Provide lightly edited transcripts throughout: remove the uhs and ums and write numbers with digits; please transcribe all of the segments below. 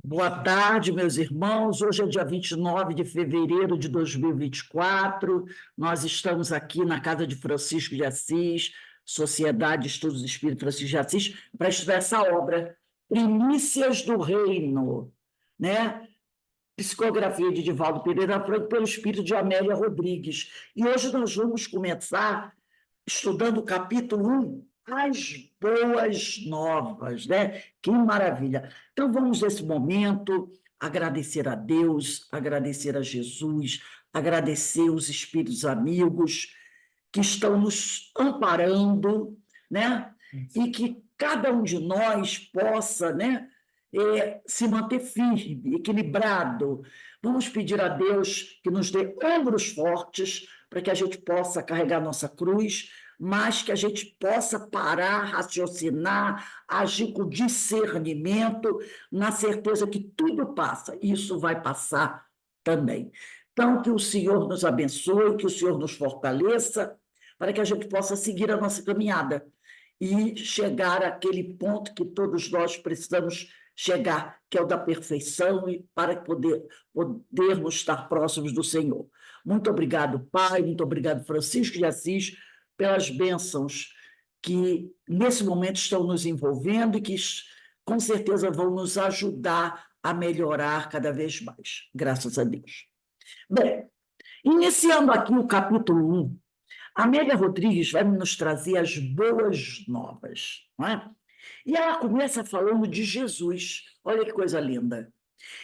Boa tarde, meus irmãos. Hoje é dia 29 de fevereiro de 2024. Nós estamos aqui na Casa de Francisco de Assis, Sociedade de Estudos do Espírito Francisco de Assis, para estudar essa obra, Primícias do Reino, né? Psicografia de Divaldo Pereira Franco, pelo espírito de Amélia Rodrigues. E hoje nós vamos começar estudando o capítulo 1, as boas novas, né? Que maravilha! Então vamos nesse momento agradecer a Deus, agradecer a Jesus, agradecer os espíritos amigos que estão nos amparando, né? E que cada um de nós possa, né, se manter firme, equilibrado. Vamos pedir a Deus que nos dê ombros fortes para que a gente possa carregar nossa cruz, mas que a gente possa parar, raciocinar, agir com discernimento, na certeza que tudo passa, e isso vai passar também. Então, que o Senhor nos abençoe, que o Senhor nos fortaleça, para que a gente possa seguir a nossa caminhada e chegar àquele ponto que todos nós precisamos chegar, que é o da perfeição, e para podermos estar próximos do Senhor. Muito obrigado, Pai, muito obrigado, Francisco de Assis, pelas bênçãos que nesse momento estão nos envolvendo e que com certeza vão nos ajudar a melhorar cada vez mais. Graças a Deus. Bem, iniciando aqui o capítulo 1, Amélia Rodrigues vai nos trazer as boas novas, não é? E ela começa falando de Jesus. Olha que coisa linda.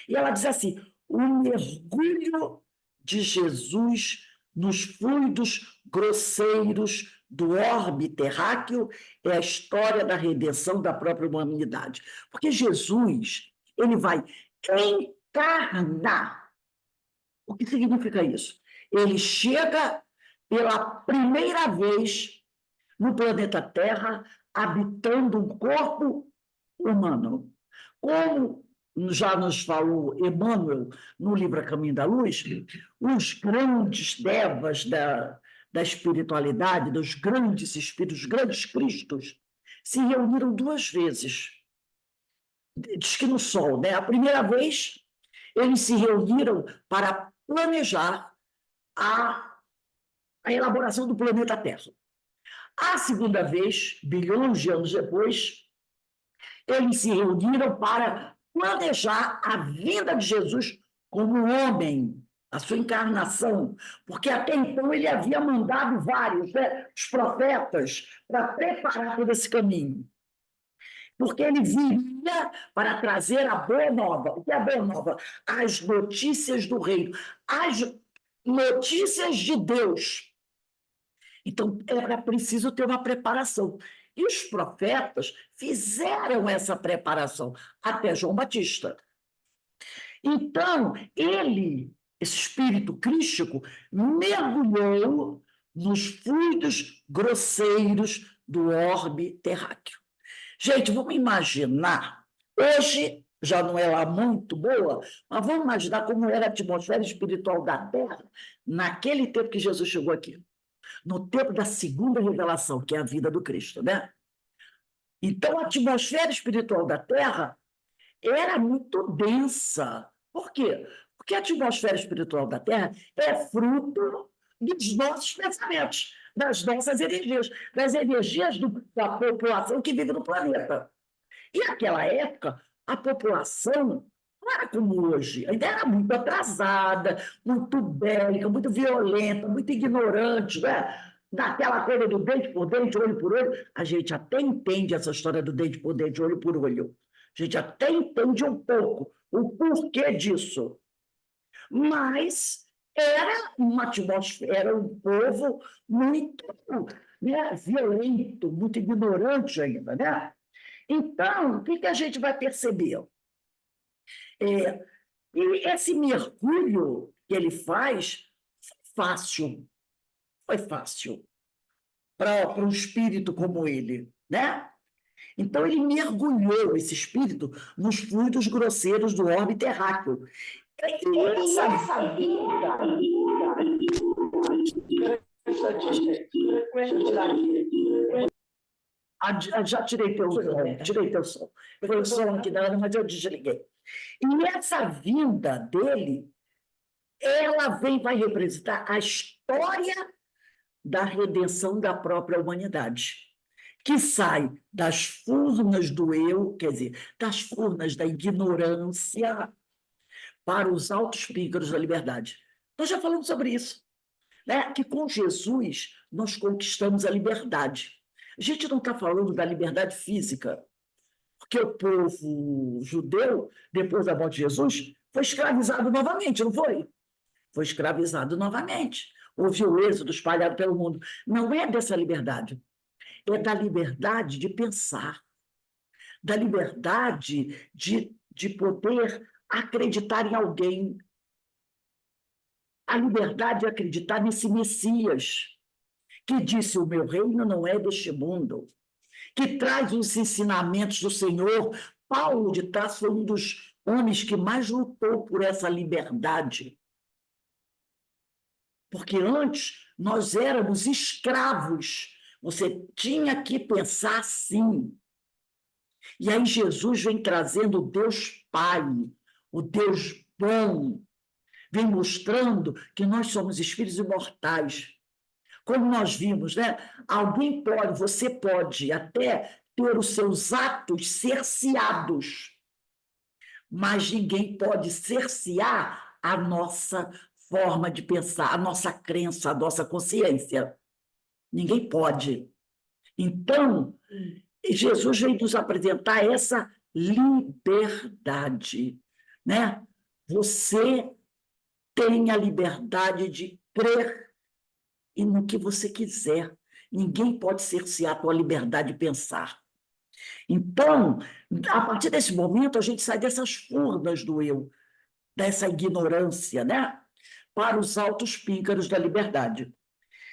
E ela diz assim: o mergulho de Jesus nos fluidos grosseiros do orbe terráqueo é a história da redenção da própria humanidade. Porque Jesus, ele vai encarnar. O que significa isso? Ele chega pela primeira vez no planeta Terra, habitando um corpo humano. Como já nos falou Emmanuel no livro A Caminho da Luz, os grandes devas da espiritualidade, dos grandes espíritos, os grandes cristos, se reuniram duas vezes. Diz que no Sol, né? A primeira vez, eles se reuniram para planejar a elaboração do planeta Terra. A segunda vez, bilhões de anos depois, eles se reuniram para planejar a vinda de Jesus como homem, a sua encarnação, porque até então ele havia mandado vários, né, os profetas, para preparar todo esse caminho. Porque ele viria para trazer a boa nova. O que é a boa nova? As notícias do reino, as notícias de Deus. Então, era preciso ter uma preparação. E os profetas fizeram essa preparação, até João Batista. Então, esse espírito crístico, mergulhou nos fluidos grosseiros do orbe terráqueo. Gente, vamos imaginar, hoje já não é lá muito boa, mas vamos imaginar como era a atmosfera espiritual da Terra naquele tempo que Jesus chegou aqui, no tempo da segunda revelação, que é a vida do Cristo, né? Então, a atmosfera espiritual da Terra era muito densa. Por quê? Porque a atmosfera espiritual da Terra é fruto dos nossos pensamentos, das nossas energias, das energias da população que vive no planeta. E naquela época, a população não era como hoje, ainda era muito atrasada, muito bélica, muito violenta, muito ignorante, né? Daquela coisa do dente por dente, olho por olho. A gente até entende essa história do dente por dente, olho por olho. A gente até entende um pouco o porquê disso. Mas era uma atmosfera, era um povo muito, né, violento, muito ignorante ainda, né? Então, o que a gente vai perceber? E esse mergulho que ele faz foi fácil para um espírito como ele, né? Então, ele mergulhou esse espírito nos fluidos grosseiros do orbe terráqueo. E essa vida... Já tirei teu som, tirei teu som. Foi o som aqui da Ana, mas eu desliguei. E essa vinda dele, ela vai representar a história da redenção da própria humanidade, que sai das furnas do eu, quer dizer, das furnas da ignorância para os altos píncaros da liberdade. Nós já falamos sobre isso, né? Que com Jesus nós conquistamos a liberdade. A gente não está falando da liberdade física, porque o povo judeu, depois da morte de Jesus, foi escravizado novamente, não foi? Foi escravizado novamente. Houve o êxodo espalhado pelo mundo. Não é dessa liberdade, é da liberdade de pensar, da liberdade de poder acreditar em alguém, a liberdade de acreditar nesse Messias, que disse: o meu reino não é deste mundo, que traz os ensinamentos do Senhor. Paulo de Tarso foi um dos homens que mais lutou por essa liberdade. Porque antes nós éramos escravos. Você tinha que pensar assim. E aí Jesus vem trazendo o Deus Pai, o Deus bom, vem mostrando que nós somos espíritos imortais. Como nós vimos, né? Alguém pode, você pode até ter os seus atos cerceados, mas ninguém pode cercear a nossa forma de pensar, a nossa crença, a nossa consciência. Ninguém pode. Então, Jesus vem nos apresentar essa liberdade, né? Você tem a liberdade de crer e no que você quiser. Ninguém pode cercear a tua liberdade de pensar. Então, a partir desse momento, a gente sai dessas furnas do eu, dessa ignorância, né? Para os altos píncaros da liberdade.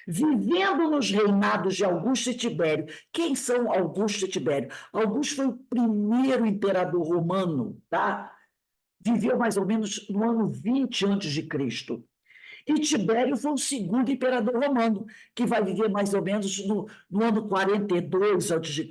Vivendo nos reinados de Augusto e Tibério. Quem são Augusto e Tibério? Augusto foi o primeiro imperador romano, tá? Viveu mais ou menos no ano 20 antes de Cristo. E Tibério foi o segundo imperador romano, que vai viver mais ou menos no ano 42 a.C.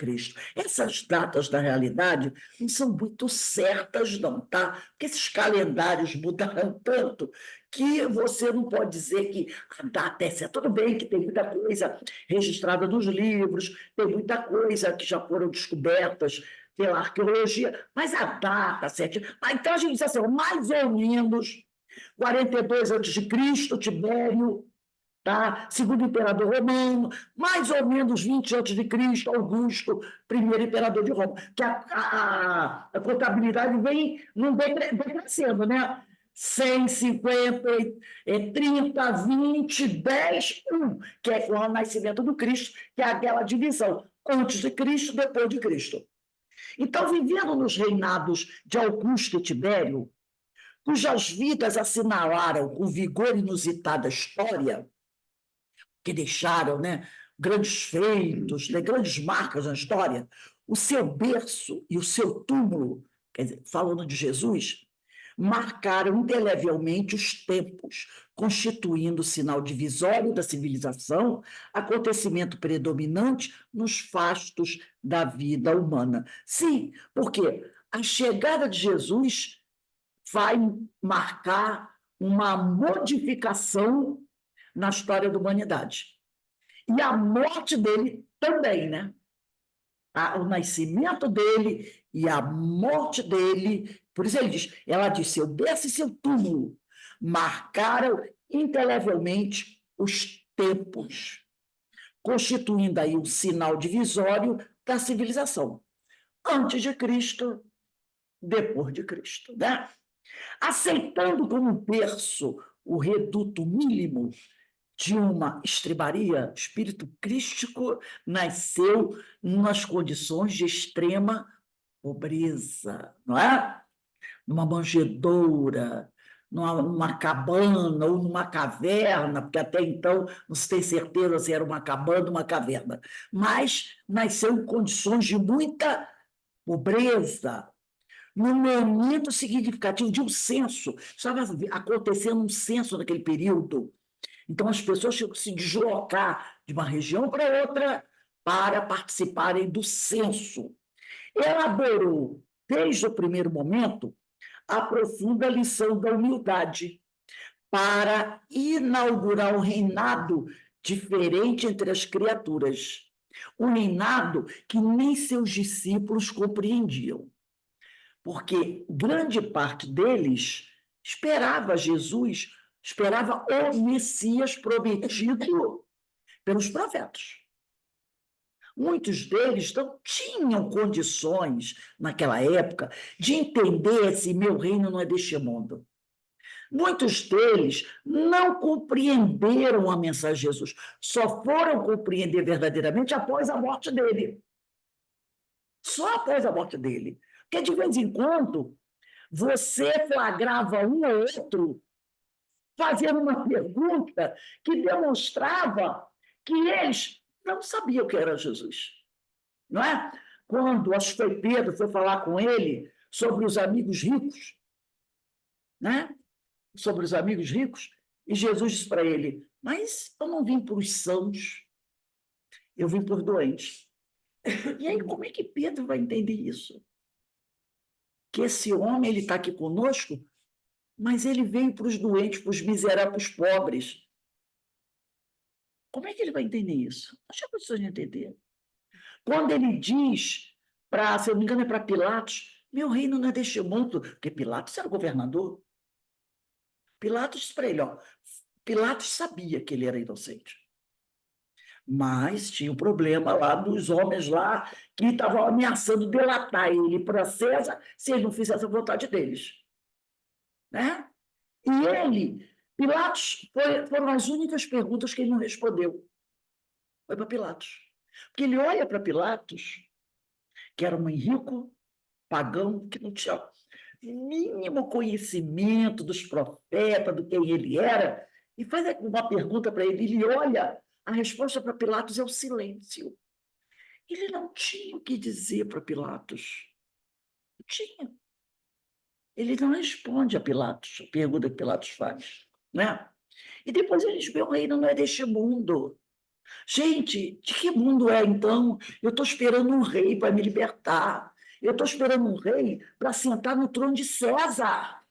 Essas datas, na realidade, não são muito certas, não, tá? Porque esses calendários mudaram tanto que você não pode dizer que a data é certa. Tudo bem que tem muita coisa registrada nos livros, tem muita coisa que já foram descobertas pela arqueologia, mas a data certinha. Então, a gente diz assim, mais ou menos 42 a.C., Tibério, tá? Segundo imperador romano, mais ou menos 20 a.C., Augusto, primeiro imperador de Roma. Que a contabilidade vem crescendo, né? 100, 50, 30, 20, 10, 1, que é o nascimento do Cristo, que é aquela divisão, antes de Cristo, depois de Cristo. Então, vivendo nos reinados de Augusto e Tibério, cujas vidas assinalaram com vigor inusitado a história, que deixaram, né, grandes feitos, né, grandes marcas na história, o seu berço e o seu túmulo, quer dizer, falando de Jesus, marcaram indelevelmente os tempos, constituindo sinal divisório da civilização, acontecimento predominante nos fastos da vida humana. Sim, porque a chegada de Jesus vai marcar uma modificação na história da humanidade. E a morte dele também, né? O nascimento dele e a morte dele, por isso ele diz, ela diz, seu berço e seu túmulo marcaram indelevelmente os tempos, constituindo aí um sinal divisório da civilização. Antes de Cristo, depois de Cristo, né? Aceitando como berço o reduto mínimo de uma estrebaria, espírito crístico nasceu nas condições de extrema pobreza, não é? Numa manjedoura, numa cabana ou numa caverna, porque até então não se tem certeza se era uma cabana ou uma caverna, mas nasceu em condições de muita pobreza, num momento significativo de um censo. Estava acontecendo um censo naquele período. Então, as pessoas tinham que se deslocar de uma região para outra para participarem do censo. Elaborou, desde o primeiro momento, a profunda lição da humildade, para inaugurar um reinado diferente entre as criaturas. Um reinado que nem seus discípulos compreendiam, porque grande parte deles esperava Jesus, esperava o Messias prometido pelos profetas. Muitos deles não tinham condições, naquela época, de entender se meu reino não é deste mundo. Muitos deles não compreenderam a mensagem de Jesus, só foram compreender verdadeiramente após a morte dele. Só após a morte dele. Porque, de vez em quando, você flagrava um ou outro fazendo uma pergunta que demonstrava que eles não sabiam o que era Jesus. Não é? Quando, acho que foi Pedro, foi falar com ele sobre os amigos ricos, né? Sobre os amigos ricos, e Jesus disse para ele, mas eu não vim para os sãos, eu vim por doentes. E aí, como é que Pedro vai entender isso? Que esse homem, ele está aqui conosco, mas ele veio para os doentes, para os miseráveis, para os pobres. Como é que ele vai entender isso? Não tinha condições de entender. Quando ele diz, se eu não me engano, é para Pilatos, meu reino não é deste mundo, porque Pilatos era governador. Pilatos disse para ele, Pilatos sabia que ele era inocente. Mas tinha um problema lá dos homens lá que estavam ameaçando delatar ele para César se ele não fizesse a vontade deles. Né? E Pilatos, foram as únicas perguntas que ele não respondeu. Foi para Pilatos. Porque ele olha para Pilatos, que era um homem rico, pagão, que não tinha mínimo conhecimento dos profetas, do quem ele era, e faz uma pergunta para ele, ele olha, a resposta para Pilatos é o silêncio. Ele não tinha o que dizer para Pilatos. Não tinha. Ele não responde a Pilatos, a pergunta que Pilatos faz. Né? E depois ele diz, meu reino não é deste mundo. Gente, de que mundo é, então? Eu estou esperando um rei para me libertar. Eu estou esperando um rei para sentar no trono de César,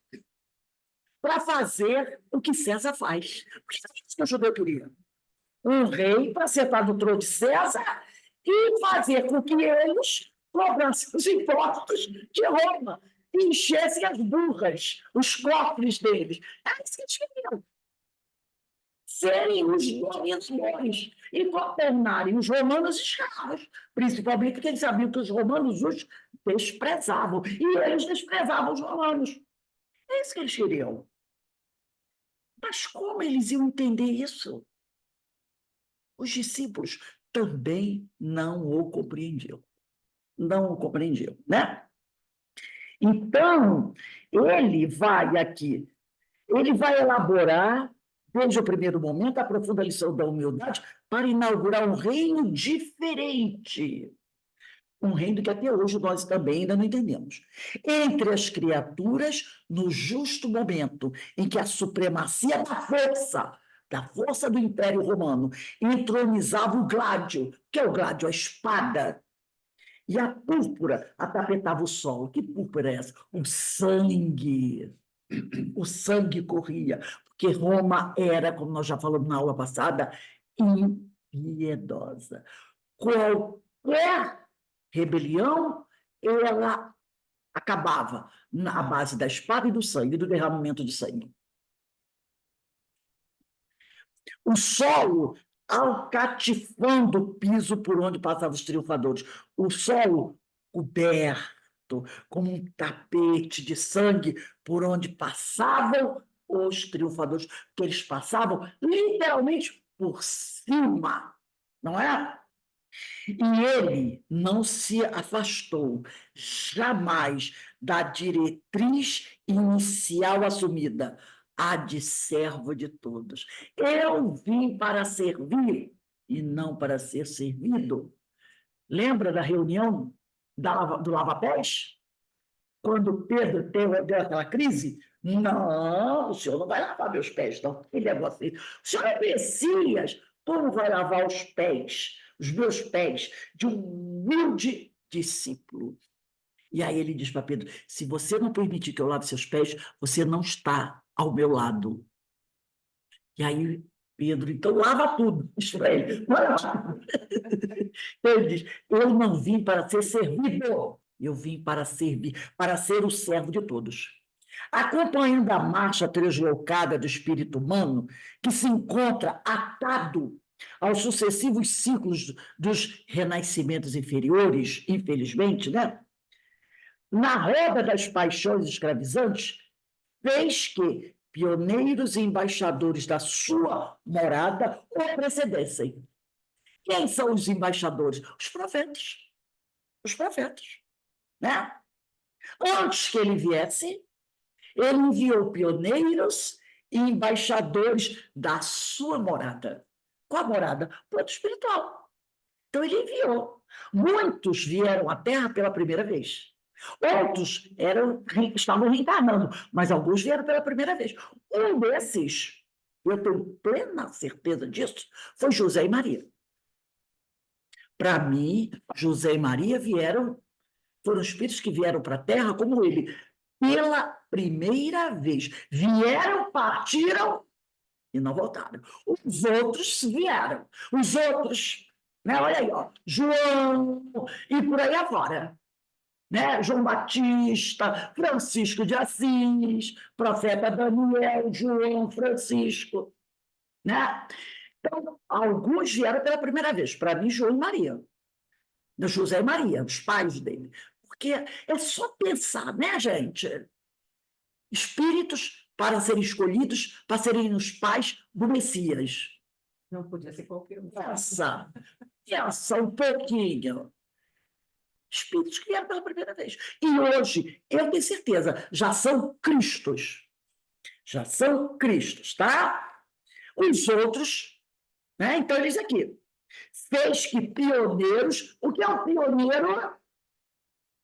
para fazer o que César faz. O que o judeu queria? Um rei para sentar no trono de César e fazer com que eles cobrassem os impostos de Roma e enchessem as burras, os cofres deles. É isso que eles queriam. Serem os dominadores e governarem os romanos escravos, principalmente porque eles sabiam que os romanos os desprezavam, e eles desprezavam os romanos. É isso que eles queriam. Mas como eles iam entender isso? Os discípulos também não o compreendiam. Não o compreendiam, né? Então, ele vai elaborar, desde o primeiro momento, a profunda lição da humildade para inaugurar um reino diferente. Um reino que até hoje nós também ainda não entendemos. Entre as criaturas, no justo momento em que a supremacia da força do Império Romano, entronizava o gládio, que é o gládio, a espada, e a púrpura atapetava o sol. Que púrpura é essa? O sangue. O sangue corria, porque Roma era, como nós já falamos na aula passada, impiedosa. Qualquer rebelião, ela acabava na base da espada e do sangue, do derramamento de sangue. O solo alcatifando o piso por onde passavam os triunfadores. O solo coberto, como um tapete de sangue por onde passavam os triunfadores, porque eles passavam literalmente por cima, não é? E ele não se afastou jamais da diretriz inicial assumida, a de servo de todos. Eu vim para servir e não para ser servido. Lembra da reunião do lava-pés? Quando Pedro deu aquela crise? Não, o senhor não vai lavar meus pés, não. Que negócio. O senhor é Messias, como vai lavar os pés? os meus pés de um humilde discípulo. E aí ele diz para Pedro: se você não permitir que eu lave seus pés, você não está ao meu lado. E aí Pedro, então, lava tudo. Isso para ele. Ele diz: eu não vim para ser servido, eu vim para servir, para ser o servo de todos. Acompanhando a marcha translocada do espírito humano, que se encontra atado aos sucessivos ciclos dos renascimentos inferiores, infelizmente, né? Na roda das paixões escravizantes, fez que pioneiros e embaixadores da sua morada o precedessem. Quem são os embaixadores? Os profetas. Os profetas. Né? Antes que ele viesse, ele enviou pioneiros e embaixadores da sua morada. Qual a morada? O plano espiritual. Então, ele enviou. Muitos vieram à Terra pela primeira vez. Outros estavam reencarnando, mas alguns vieram pela primeira vez. Um desses, eu tenho plena certeza disso, foi José e Maria. Para mim, José e Maria foram espíritos que vieram para a Terra como ele, pela primeira vez. Vieram, partiram e não voltaram. Os outros vieram. Os outros, né, olha aí, ó, João e por aí afora. Né? João Batista, Francisco de Assis, profeta Daniel, João, Francisco. Né? Então, alguns vieram pela primeira vez. Para mim, João e Maria. José e Maria, os pais dele. Porque é só pensar, né, gente? Espíritos para serem escolhidos, para serem os pais do Messias. Não podia ser qualquer um. Pensa um pouquinho. Espíritos que vieram pela primeira vez. E hoje, eu tenho certeza, já são Cristos. Já são Cristos, tá? Os outros, né? Então, eles aqui. Fez que pioneiros. O que é um pioneiro?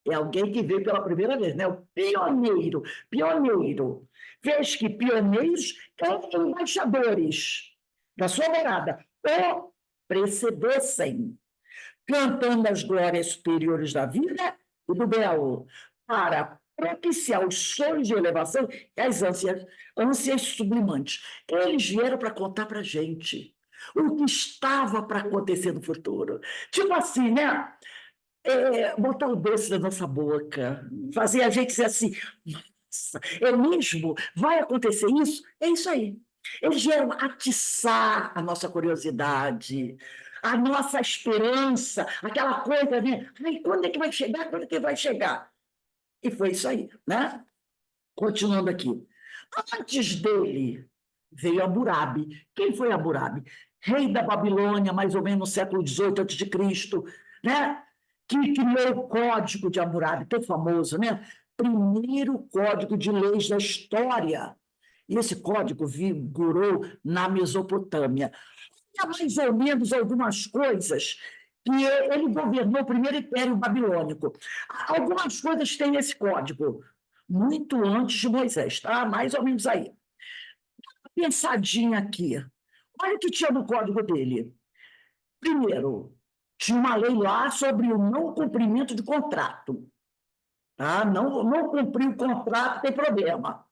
É alguém que veio pela primeira vez, né? O pioneiro. Pioneiro. Fez que pioneiros e embaixadores da sua morada o precedessem, cantando as glórias superiores da vida e do belo, para propiciar os sonhos de elevação e as ânsias sublimantes. Eles vieram para contar para a gente o que estava para acontecer no futuro. Tipo assim, né? Botar o doce na nossa boca, fazer a gente dizer assim: nossa, é mesmo? Vai acontecer isso? É isso aí. Eles vieram atiçar a nossa curiosidade, a nossa esperança, aquela coisa, né? Ai, quando é que vai chegar? Quando é que vai chegar? E foi isso aí, né? Continuando aqui. Antes dele veio Hammurabi. Quem foi Hammurabi? Rei da Babilônia, mais ou menos no século XVIII a.C., né? Que criou o Código de Hammurabi, tão famoso, né? Primeiro código de leis da história. E esse código vigorou na Mesopotâmia. Há mais ou menos algumas coisas que ele governou o primeiro Império Babilônico. Algumas coisas têm esse código, muito antes de Moisés, tá? Mais ou menos aí. Pensadinha aqui. Olha o que tinha no código dele. Primeiro, tinha uma lei lá sobre o não cumprimento de contrato. Tá? Não cumprir o contrato tem problema.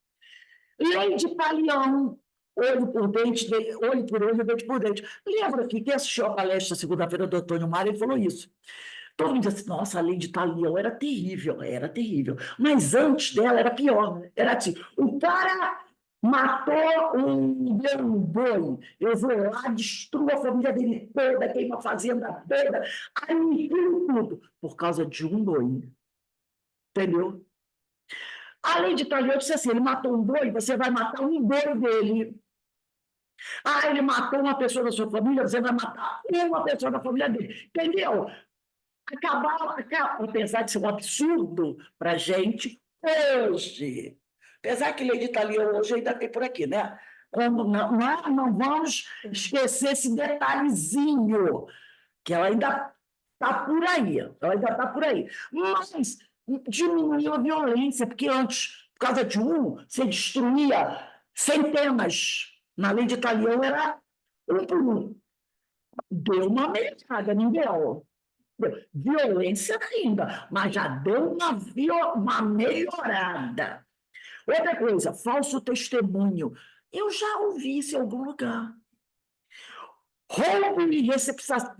Lei de Talião, olho por dente, olho por olho, dente por dente. Lembra que quem assistiu a palestra segunda-feira do Antônio Mário, ele falou isso. Todo mundo disse assim: nossa, a lei de Talião era terrível, era terrível. Mas antes dela era pior. Era assim: o cara matou deu um boi, eu vou lá, destruo a família dele toda, queima a fazenda toda, aniquilo tudo, por causa de um boi. Entendeu? A lei de Talião disse assim: ele matou um boi, você vai matar um boi dele. Ah, ele matou uma pessoa da sua família, você vai matar uma pessoa da família dele. Entendeu? Apesar de ser um absurdo para a gente hoje. Apesar que lei de Talião hoje ainda tem por aqui, né? Como não vamos esquecer esse detalhezinho, que ela ainda está por aí. Ela ainda está por aí. Mas diminuiu a violência, porque antes, por causa de você destruía centenas. Na lei de Talião era um por um. deu uma melhorada, não deu? Violência ainda, mas já deu uma melhorada. Outra coisa, falso testemunho. Eu já ouvi isso em algum lugar. Roubo e receptação.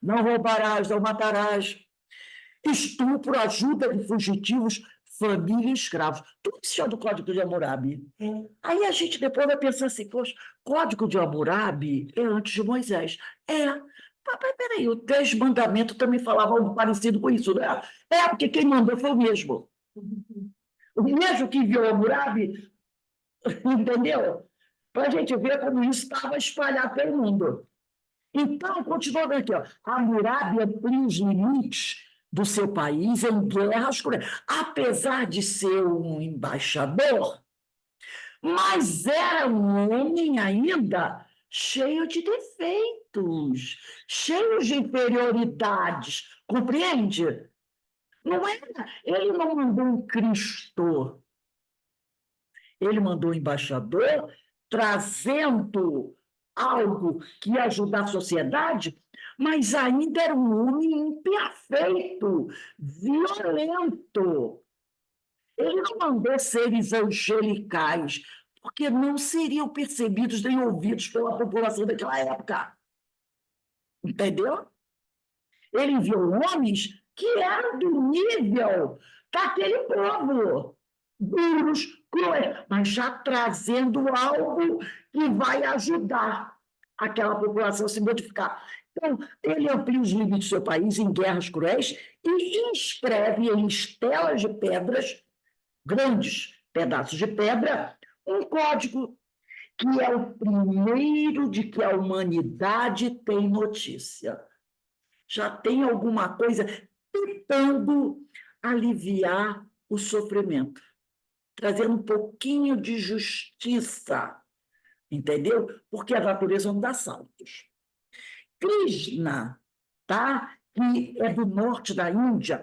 Não roubarás, não matarás. Estupro, ajuda de fugitivos, família e escravos. Tudo isso é do Código de Hammurabi. Aí a gente depois vai pensar assim, poxa, Código de Hammurabi é antes de Moisés. Mas peraí, o Dez Mandamentos também falava algo parecido com isso, né? Porque quem mandou foi o mesmo. O mesmo que enviou Hammurabi, entendeu? Para a gente ver como isso estava espalhado pelo mundo. Então, continuando aqui, ó, Hammurabi amplia os limites do seu país em guerras cruéis. Apesar de ser um embaixador, mas era um homem ainda cheio de defeitos, cheio de inferioridades, compreende? Não era, ele não mandou um Cristo, ele mandou um embaixador trazendo algo que ia ajudar a sociedade, mas ainda era um homem imperfeito, violento. Ele não mandou seres angelicais, porque não seriam percebidos nem ouvidos pela população daquela época. Entendeu? Ele enviou homens que eram do nível daquele povo, duros, cruéis, mas já trazendo algo que vai ajudar aquela população a se modificar. Então, ele amplia os limites do seu país em guerras cruéis e inscreve em estelas de pedras, grandes pedaços de pedra, um código que é o primeiro de que a humanidade tem notícia. Já tem alguma coisa tentando aliviar o sofrimento, trazendo um pouquinho de justiça, entendeu? Porque a natureza não dá saltos. Krishna, tá? Que é do norte da Índia,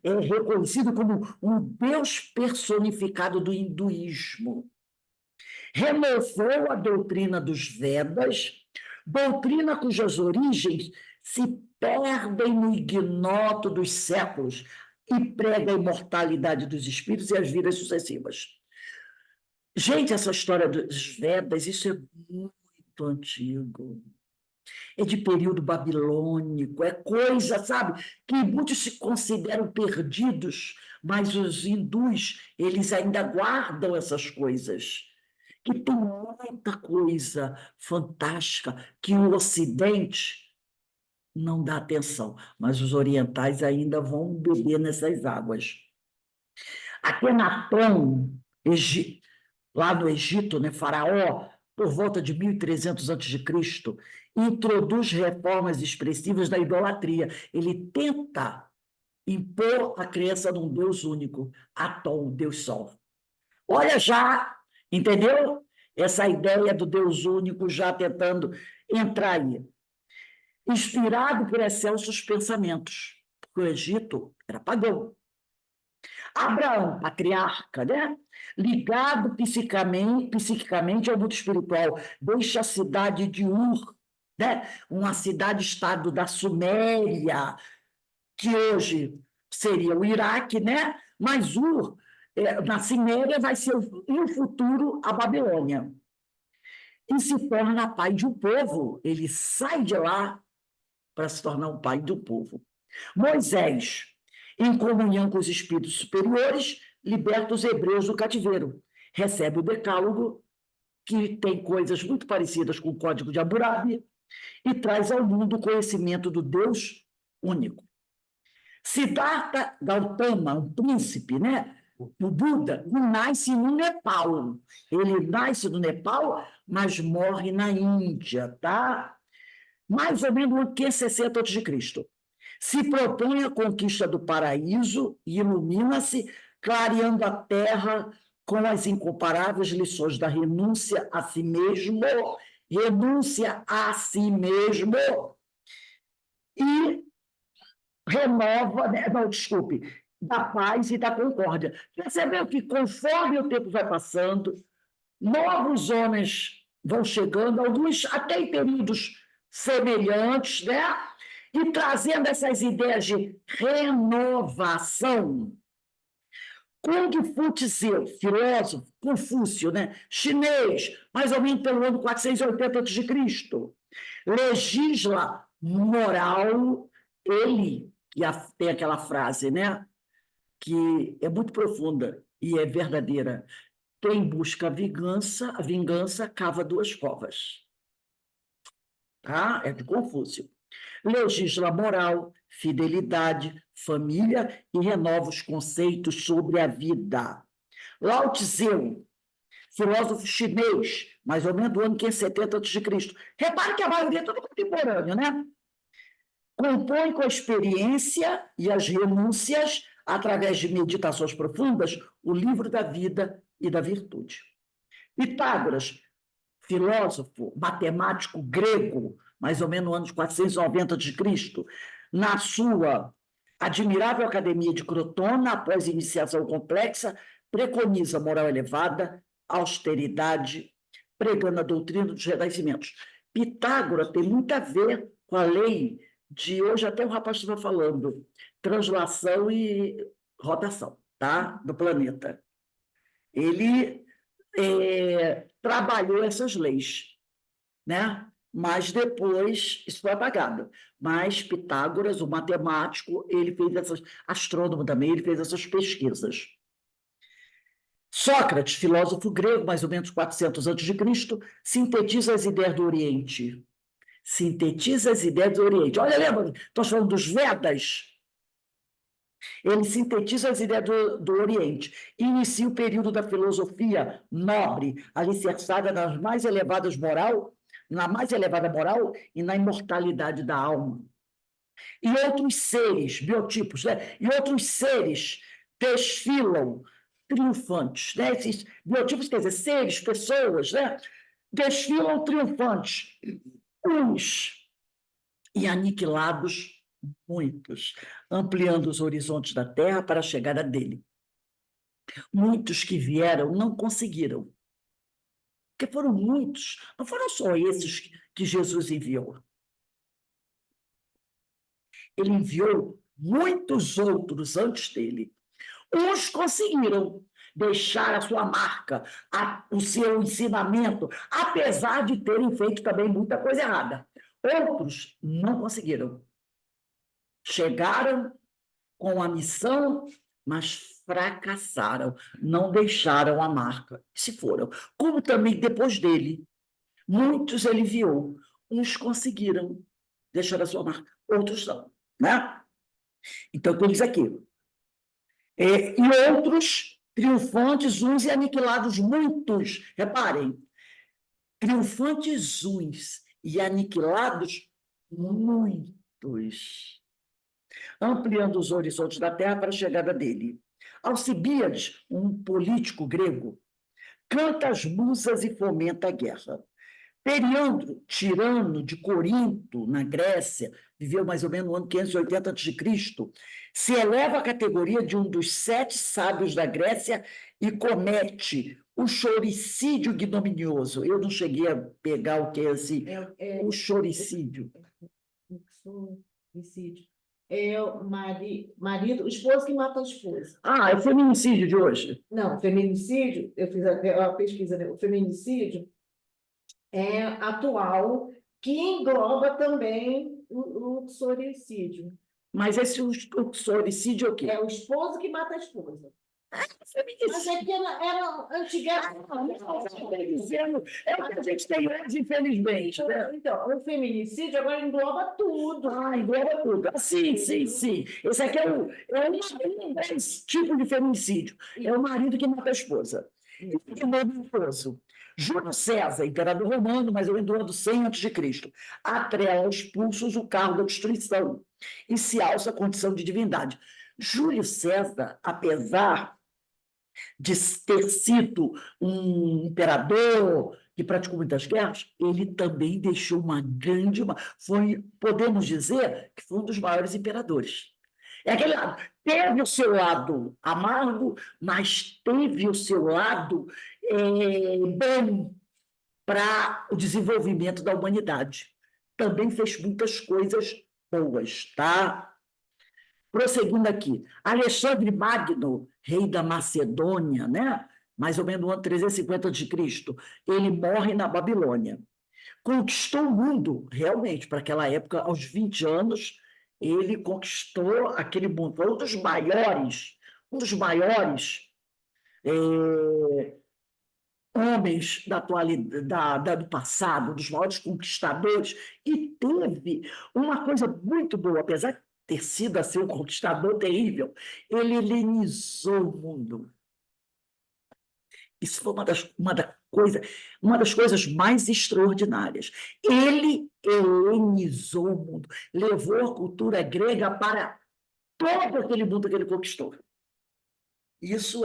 é reconhecido como um deus personificado do hinduísmo. Renovou a doutrina dos Vedas, doutrina cujas origens se perdem no ignoto dos séculos e prega a imortalidade dos espíritos e as vidas sucessivas. Gente, essa história dos Vedas, isso é muito antigo. É de período babilônico, é coisa, sabe, que muitos se consideram perdidos, mas os hindus, eles ainda guardam essas coisas. Que tem muita coisa fantástica que o Ocidente não dá atenção, mas os orientais ainda vão beber nessas águas. Akhenaton, lá no Egito, né, Faraó, por volta de 1300 a.C., introduz reformas expressivas da idolatria. Ele tenta impor a crença num Deus único, Atom, Deus Sol. Olha já, entendeu? Essa ideia do Deus único já tentando entrar aí. Inspirado por excelsos pensamentos, porque o Egito era pagão. Abraão, patriarca, né? Ligado psiquicamente ao mundo espiritual, deixa a cidade de Ur, né? Uma cidade-estado da Suméria, que hoje seria o Iraque, né? Mas Ur, na Suméria, vai ser, no futuro, a Babilônia. E se torna pai de um povo. Ele sai de lá para se tornar o pai do povo. Moisés, em comunhão com os espíritos superiores, liberta os hebreus do cativeiro. Recebe o decálogo, que tem coisas muito parecidas com o Código de Hammurabi, e traz ao mundo o conhecimento do Deus único. Siddhartha Gautama, um príncipe, né? O Buda, nasce no Nepal. Ele nasce no Nepal, mas morre na Índia, tá? Mais ou menos no 560 a.C. Se propõe a conquista do paraíso e ilumina-se, clareando a terra com as incomparáveis lições da renúncia a si mesmo, e renova, não, desculpe, da paz e da concórdia. Percebeu que, conforme o tempo vai passando, novos homens vão chegando, alguns até em períodos semelhantes, né? E trazendo essas ideias de renovação. Kung Fu Tse, filósofo, Confúcio, né? Chinês, mais ou menos pelo ano 480 a.C., legisla moral, ele, tem aquela frase, né? Que é muito profunda e é verdadeira. Quem busca a vingança cava duas covas. Tá? É de Confúcio. Legisla moral, fidelidade, família e renova os conceitos sobre a vida. Lao Tse, filósofo chinês, mais ou menos do ano 570 a.C. Repare que a maioria é tudo contemporâneo, né? Compõe com a experiência e as renúncias, através de meditações profundas, o livro da vida e da virtude. Pitágoras, filósofo, matemático grego, mais ou menos no ano de 490 a.C., na sua admirável Academia de Crotona, após iniciação complexa, preconiza moral elevada, austeridade, pregando a doutrina dos renascimentos. Pitágoras tem muito a ver com a lei de hoje, até o rapaz estava falando, translação e rotação, tá? Do planeta. Ele trabalhou essas leis, né? Mas depois isso foi apagado. Mas Pitágoras, o matemático, ele fez essas, astrônomo também, ele fez essas pesquisas. Sócrates, filósofo grego, mais ou menos 400 a.C., sintetiza as ideias do Oriente. Sintetiza as ideias do Oriente. Olha, lembra? Estou falando dos Vedas. Ele sintetiza as ideias do Oriente e inicia o período da filosofia nobre, alicerçada na mais elevada moral e na imortalidade da alma. E outros seres, biotipos, né? E outros seres desfilam triunfantes, né? Esses biotipos, quer dizer, seres, pessoas, né? Desfilam triunfantes, uns e aniquilados muitos, ampliando os horizontes da Terra para a chegada dele. Muitos que vieram não conseguiram, porque foram muitos, não foram só esses que Jesus enviou. Ele enviou muitos outros antes dele. Uns conseguiram deixar a sua marca, o seu ensinamento, apesar de terem feito também muita coisa errada. Outros não conseguiram. Chegaram com a missão, mas fracassaram, não deixaram a marca, se foram. Como também depois dele, muitos ele enviou, uns conseguiram deixar a sua marca, outros não, né? Então, como diz aqui, e outros triunfantes uns e aniquilados muitos. Reparem, triunfantes uns e aniquilados muitos, ampliando os horizontes da terra para a chegada dele. Alcibíades, um político grego, canta as musas e fomenta a guerra. Periandro, tirano de Corinto, na Grécia, viveu mais ou menos no ano 580 a.C., se eleva à categoria de um dos 7 sábios da Grécia e comete o choricídio ignominioso. Eu não cheguei a pegar o que é esse, o choricídio. Choricídio. É o marido, o esposo que mata a esposa. Ah, é o feminicídio de hoje. Não, feminicídio, eu fiz a pesquisa, né? O feminicídio é atual, que engloba também o choricídio. Mas esse o choricídio é o quê? É o esposo que mata a esposa. Mas é que era antigamente. É o que a gente tem hoje, infelizmente. Né? Então, o feminicídio agora engloba tudo. Ah, engloba tudo. Ah, sim, sim, sim. Esse aqui é um tipo de feminicídio. É o marido que mata a esposa. E novo esposo. Júlio César, imperador romano, mais ou menos do ano 100 a.C., atrela aos pulsos o carro da destruição e se alça a condição de divindade. Júlio César, apesar de ter sido um imperador que praticou muitas guerras, ele também deixou uma grande... podemos dizer que foi um dos maiores imperadores. É aquele lado. Teve o seu lado amargo, mas teve o seu lado bom. para o desenvolvimento da humanidade. Também fez muitas coisas boas, tá? Prosseguindo aqui, Alexandre Magno, rei da Macedônia, né? Mais ou menos no ano 350 a.C., ele morre na Babilônia. Conquistou o mundo, realmente, para aquela época, aos 20 anos, ele conquistou aquele mundo. Foi um dos maiores homens da atualidade, do passado, um dos maiores conquistadores, e teve uma coisa muito boa, apesar de ter sido assim, um conquistador terrível, ele helenizou o mundo. Isso foi uma das coisas mais extraordinárias. Ele helenizou o mundo, levou a cultura grega para todo aquele mundo que ele conquistou. Isso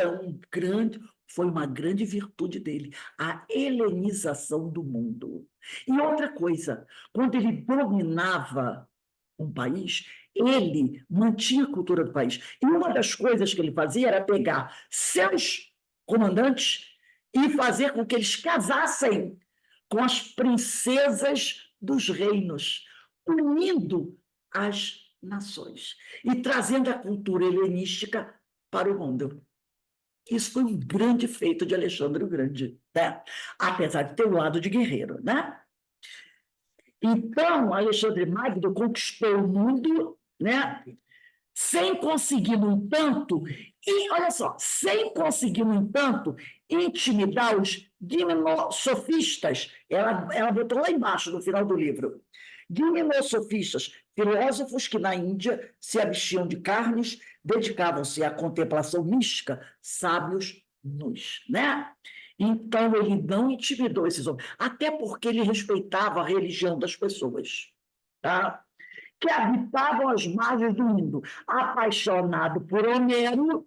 foi uma grande virtude dele, a helenização do mundo. E outra coisa, quando ele dominava um país, ele mantinha a cultura do país. E uma das coisas que ele fazia era pegar seus comandantes e fazer com que eles casassem com as princesas dos reinos, unindo as nações e trazendo a cultura helenística para o mundo. Isso foi um grande feito de Alexandre o Grande, né? Apesar de ter o lado de guerreiro, né? Então, Alexandre Magno conquistou o mundo, né? Sem conseguir, no entanto, e olha só, sem conseguir, no entanto, intimidar os gimnosofistas. Ela botou lá embaixo, no final do livro. Gimnosofistas, filósofos que na Índia se abstiam de carnes, dedicavam-se à contemplação mística, sábios nus, né? Então, ele não intimidou esses homens, até porque ele respeitava a religião das pessoas, tá? Que habitavam as margens do Indo, apaixonado por Homero,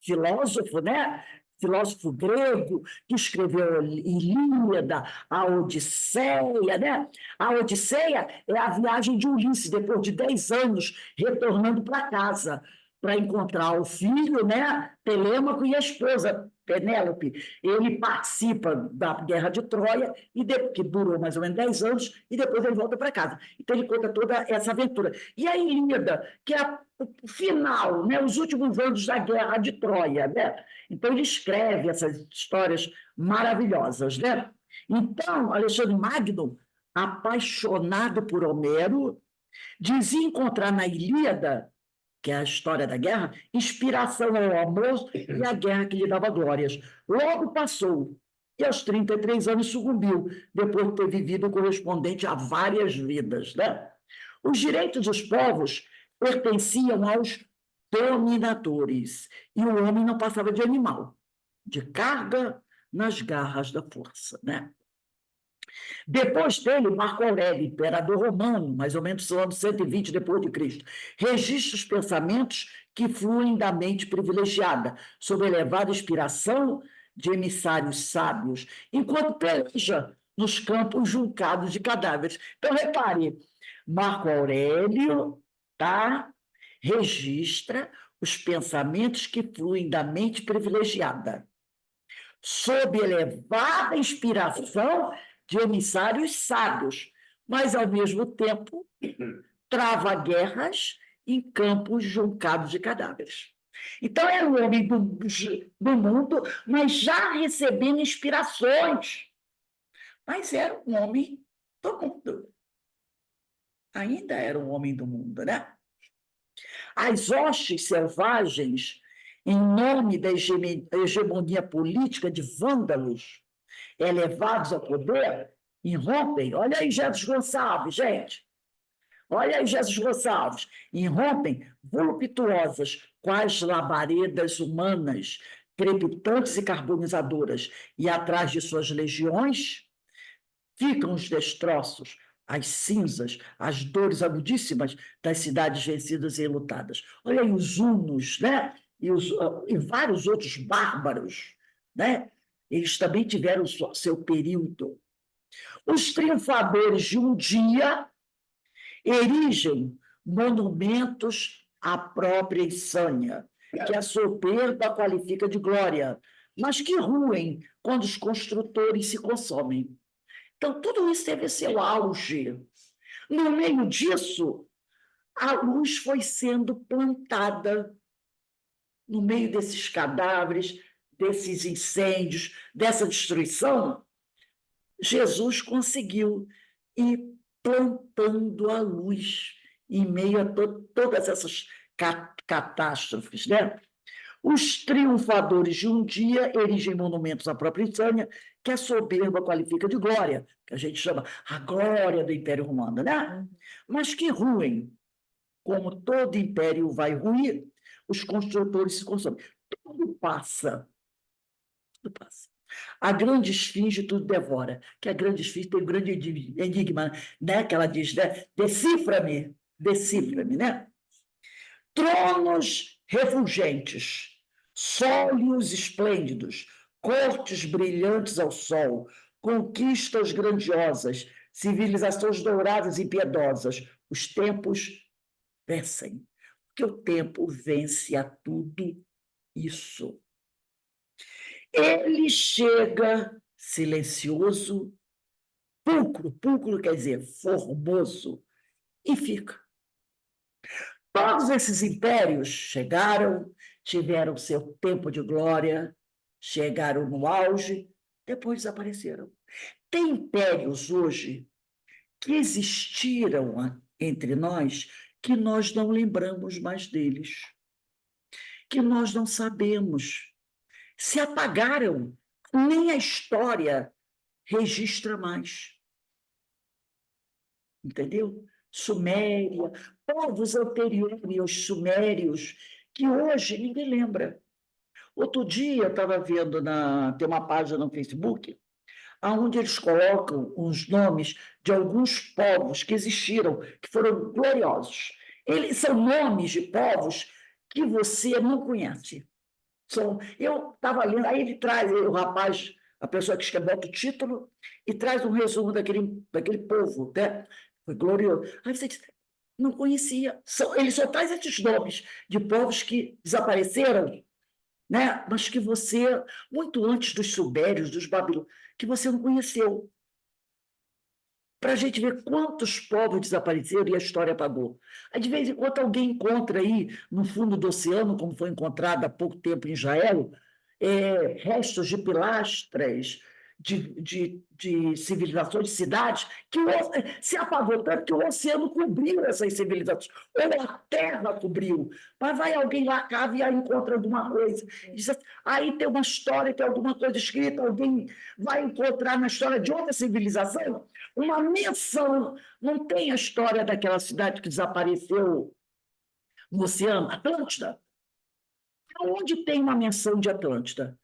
filósofo, né? Filósofo grego, que escreveu Ilíada, a Odisseia, né? A Odisseia é a viagem de Ulisses, depois de 10 anos, retornando para casa, para encontrar o filho, né? Telêmaco, e a esposa, Penélope. Ele participa da Guerra de Troia, que durou mais ou menos 10 anos, e depois ele volta para casa. Então, ele conta toda essa aventura. E a Ilíada, que é o final, né? Os últimos anos da Guerra de Troia, né? Então, ele escreve essas histórias maravilhosas, né? Então, Alexandre Magno, apaixonado por Homero, dizia encontrar na Ilíada, que é a história da guerra, inspiração ao amor e à guerra que lhe dava glórias. Logo passou, e aos 33 anos sucumbiu, depois de ter vivido o correspondente a várias vidas, né? Os direitos dos povos pertenciam aos dominadores, e o homem não passava de animal, de carga nas garras da força, né? Depois dele, Marco Aurélio, imperador romano, mais ou menos no ano 120 depois de Cristo, registra os pensamentos que fluem da mente privilegiada, sob elevada inspiração de emissários sábios, enquanto peleja nos campos juncados de cadáveres. Então, repare, Marco Aurélio, tá, registra os pensamentos que fluem da mente privilegiada, sob elevada inspiração de emissários sábios, mas, ao mesmo tempo, trava guerras em campos juncados de cadáveres. Então, era um homem do mundo, mas já recebendo inspirações. Mas era um homem do mundo. Ainda era um homem do mundo, né? As hostes selvagens, em nome da hegemonia política de vândalos, elevados ao poder, irrompem. Olha aí Jesus Gonçalves, gente. Olha aí Jesus Gonçalves. Irrompem voluptuosas, quais labaredas humanas, crepitantes e carbonizadoras, e atrás de suas legiões ficam os destroços, as cinzas, as dores agudíssimas das cidades vencidas e enlutadas. Olha aí os hunos, né? E vários outros bárbaros, né? Eles também tiveram seu período. Os triunfadores de um dia erigem monumentos à própria insânia, que a soberba qualifica de glória, mas que ruem quando os construtores se consomem. Então, tudo isso teve seu auge. No meio disso, a luz foi sendo plantada no meio desses cadáveres, desses incêndios, dessa destruição. Jesus conseguiu ir plantando a luz em meio a todas essas catástrofes, né? Os triunfadores de um dia erigem monumentos à própria insânia, que a soberba qualifica de glória, que a gente chama a glória do Império Romano, né? Mas que ruem, como todo império vai ruir, os construtores se consomem. Tudo passa, tudo passa. A grande esfinge tudo devora, que a grande esfinge tem um grande enigma, né? Que ela diz, né? Decifra-me, né? Tronos refulgentes, sólios esplêndidos, cortes brilhantes ao sol, conquistas grandiosas, civilizações douradas e piedosas. Os tempos vencem, porque o tempo vence a tudo isso. Ele chega silencioso, pulcro quer dizer formoso, e fica. Todos esses impérios chegaram, tiveram seu tempo de glória, chegaram no auge, depois desapareceram. Tem impérios hoje que existiram entre nós que nós não lembramos mais deles, que nós não sabemos. Se apagaram, nem a história registra mais. Entendeu? Suméria, povos anteriores aos sumérios, que hoje ninguém lembra. Outro dia eu estava vendo, tem uma página no Facebook, onde eles colocam os nomes de alguns povos que existiram, que foram gloriosos. Eles são nomes de povos que você não conhece. Eu estava lendo, aí ele traz, o rapaz, a pessoa que escreve o título, e traz um resumo daquele povo, né? Foi glorioso. Aí você diz, não conhecia. Ele só traz esses nomes de povos que desapareceram, né? Mas que você, muito antes dos sumérios, dos babilônios, que você não conheceu. Para a gente ver quantos povos desapareceram e a história apagou. Aí, de vez em quando, alguém encontra aí, no fundo do oceano, como foi encontrado há pouco tempo em Israel, restos de pilastras, de civilizações, de cidades, que se apagou tanto que o oceano cobriu essas civilizações, ou a terra cobriu. Mas vai alguém lá, cava e aí encontra alguma coisa. Diz assim, aí tem uma história, tem alguma coisa escrita, alguém vai encontrar na história de outra civilização uma menção. Não tem a história daquela cidade que desapareceu no Oceano, Atlântida. Onde tem uma menção de Atlântida?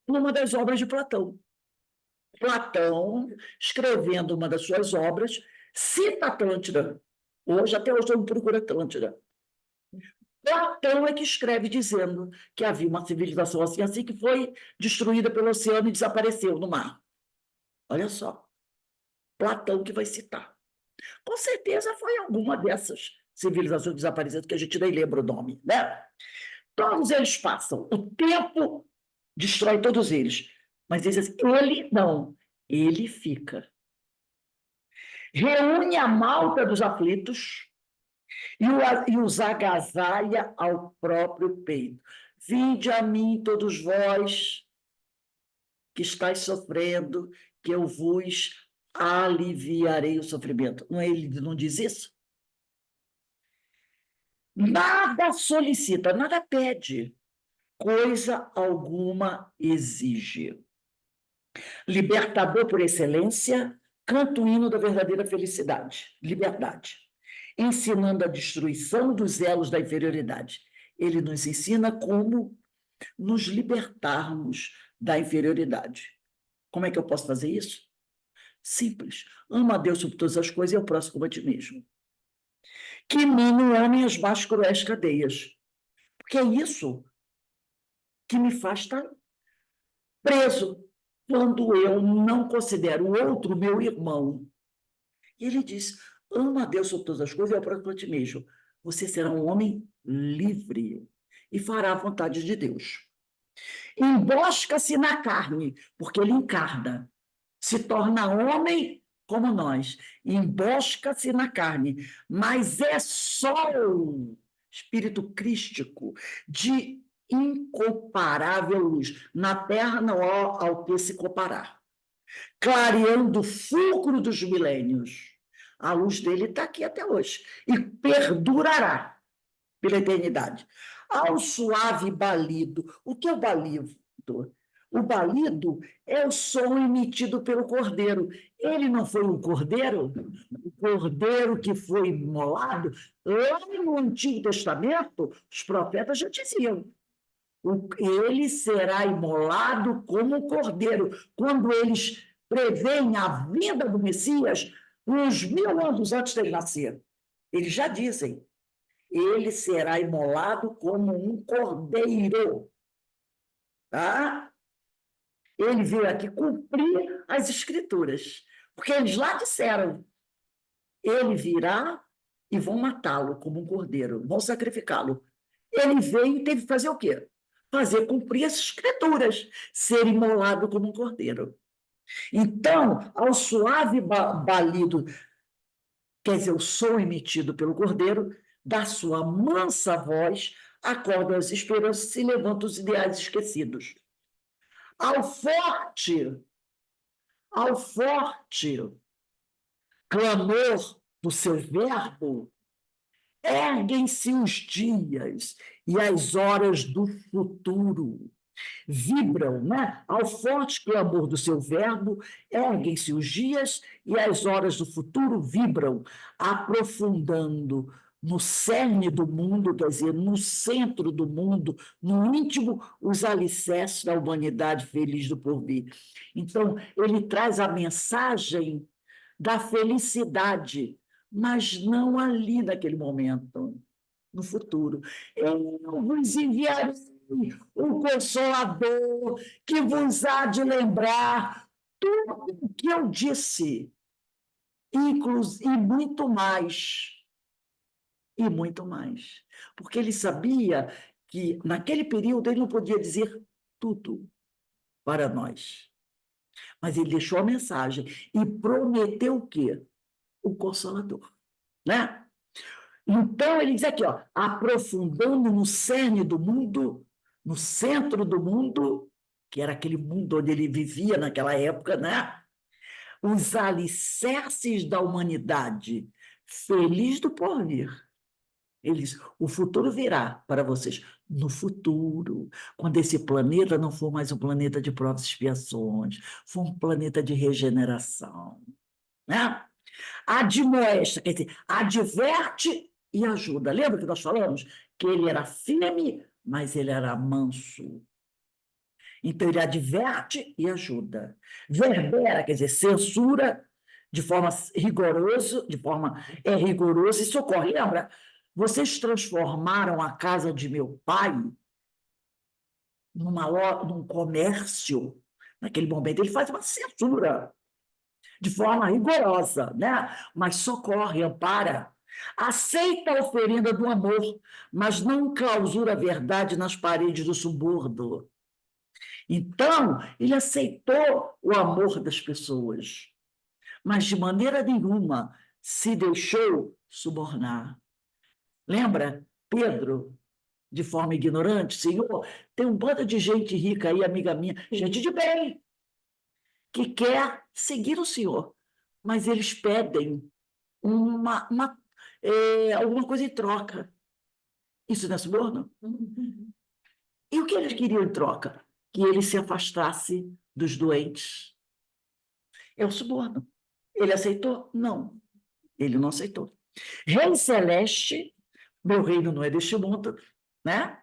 Numa das obras de Platão. Platão, escrevendo uma das suas obras, cita Atlântida. Até hoje eu não procuro Atlântida. Platão é que escreve dizendo que havia uma civilização assim que foi destruída pelo oceano e desapareceu no mar. Olha só. Platão que vai citar. Com certeza foi alguma dessas civilizações desaparecidas que a gente nem lembra o nome, né? Todos eles passam. O tempo destrói todos eles. Mas ele não. Ele fica. Reúne a malta dos aflitos e os agasalha ao próprio peito. Vinde a mim, todos vós que estáis sofrendo, que eu vos aliviarei o sofrimento. Ele não diz isso? Nada solicita, nada pede, coisa alguma exige. Libertador por excelência, canto hino da verdadeira felicidade, liberdade, ensinando a destruição dos elos da inferioridade. Ele nos ensina como nos libertarmos da inferioridade. Como é que eu posso fazer isso? Simples. Ama a Deus sobre todas as coisas e ao próximo como a ti mesmo. Que mine o homem as mais cruéis cadeias. Porque é isso que me faz estar preso quando eu não considero o outro meu irmão. E ele diz, ama a Deus sobre todas as coisas e ao próximo a ti mesmo. Você será um homem livre e fará a vontade de Deus. Embosca-se na carne, porque ele encarna, se torna homem como nós, embosca-se na carne, mas é só o espírito crístico de incomparável luz. Na terra não há ao que se comparar. Clareando o fulcro dos milênios. A luz dele está aqui até hoje e perdurará pela eternidade. Ao suave balido. O que é o balido? O balido é o som emitido pelo cordeiro. Ele não foi um cordeiro? O cordeiro que foi imolado, lá no Antigo Testamento, os profetas já diziam: ele será imolado como um cordeiro. Quando eles preveem a vinda do Messias, uns 1000 anos antes dele nascer, eles já dizem: ele será imolado como um cordeiro. Tá? Ele veio aqui cumprir as escrituras, porque eles lá disseram: ele virá e vão matá-lo como um cordeiro, vão sacrificá-lo. Ele veio e teve que fazer o quê? Fazer cumprir as escrituras, ser imolado como um cordeiro. Então, ao suave balido, quer dizer, o som emitido pelo cordeiro, da sua mansa voz, acordam as esperanças e se levantam os ideais esquecidos. Ao forte clamor do seu verbo, erguem-se os dias e as horas do futuro. Vibram, né? Ao forte clamor do seu verbo, erguem-se os dias e as horas do futuro vibram, aprofundando no cerne do mundo, quer dizer, no centro do mundo, no íntimo, os alicerces da humanidade feliz do porvir. Então, ele traz a mensagem da felicidade, mas não ali naquele momento, no futuro. Eu vos enviarei o Consolador, que vos há de lembrar tudo o que eu disse, e muito mais. E muito mais. Porque ele sabia que, naquele período, ele não podia dizer tudo para nós. Mas ele deixou a mensagem e prometeu o quê? O Consolador. Né? Então, ele diz aqui, ó, aprofundando no cerne do mundo, no centro do mundo, que era aquele mundo onde ele vivia naquela época, né? Os alicerces da humanidade, feliz do porvir. Ele diz: o futuro virá para vocês. No futuro, quando esse planeta não for mais um planeta de provas e expiações, for um planeta de regeneração, né? Admoesta, quer dizer, adverte e ajuda. Lembra que nós falamos que ele era firme, mas ele era manso. Então, ele adverte e ajuda. Verbera, quer dizer, censura de forma rigorosa, rigorosa e socorre. Lembra? Vocês transformaram a casa de meu pai num comércio. Naquele momento, ele faz uma censura de forma rigorosa, né? Mas socorre, ampara. Aceita a oferenda do amor, mas não clausura a verdade nas paredes do suborno. Então, ele aceitou o amor das pessoas, mas de maneira nenhuma se deixou subornar. Lembra Pedro, de forma ignorante? Senhor, tem um bando de gente rica aí, amiga minha, gente de bem, que quer seguir o Senhor, mas eles pedem alguma coisa em troca. Isso não é suborno? E o que eles queriam em troca? Que ele se afastasse dos doentes. É o suborno. Ele aceitou? Não. Ele não aceitou. Rei Celeste, meu reino não é deste mundo, né?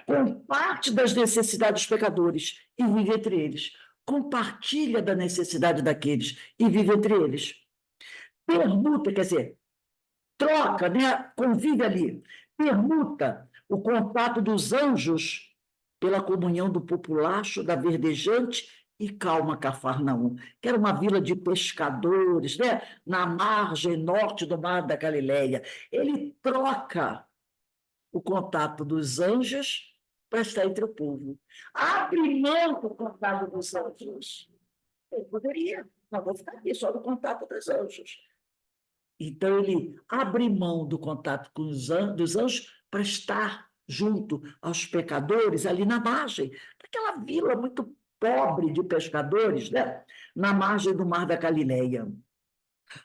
Com parte das necessidades dos pecadores e vive entre eles. Compartilha da necessidade daqueles e vive entre eles. Permuta, quer dizer, troca, né? Convive ali. Permuta o contato dos anjos pela comunhão do populacho, da verdejante e calma Cafarnaum, que era uma vila de pescadores, né? Na margem norte do Mar da Galileia. Ele troca o contato dos anjos para estar entre o povo. Abre mão do contato dos anjos. Eu poderia, não vou ficar aqui só do contato dos anjos. Então, ele abre mão do contato com dos anjos para estar junto aos pecadores ali na margem, daquela vila muito pobre de pescadores, né? Na margem do Mar da Galileia,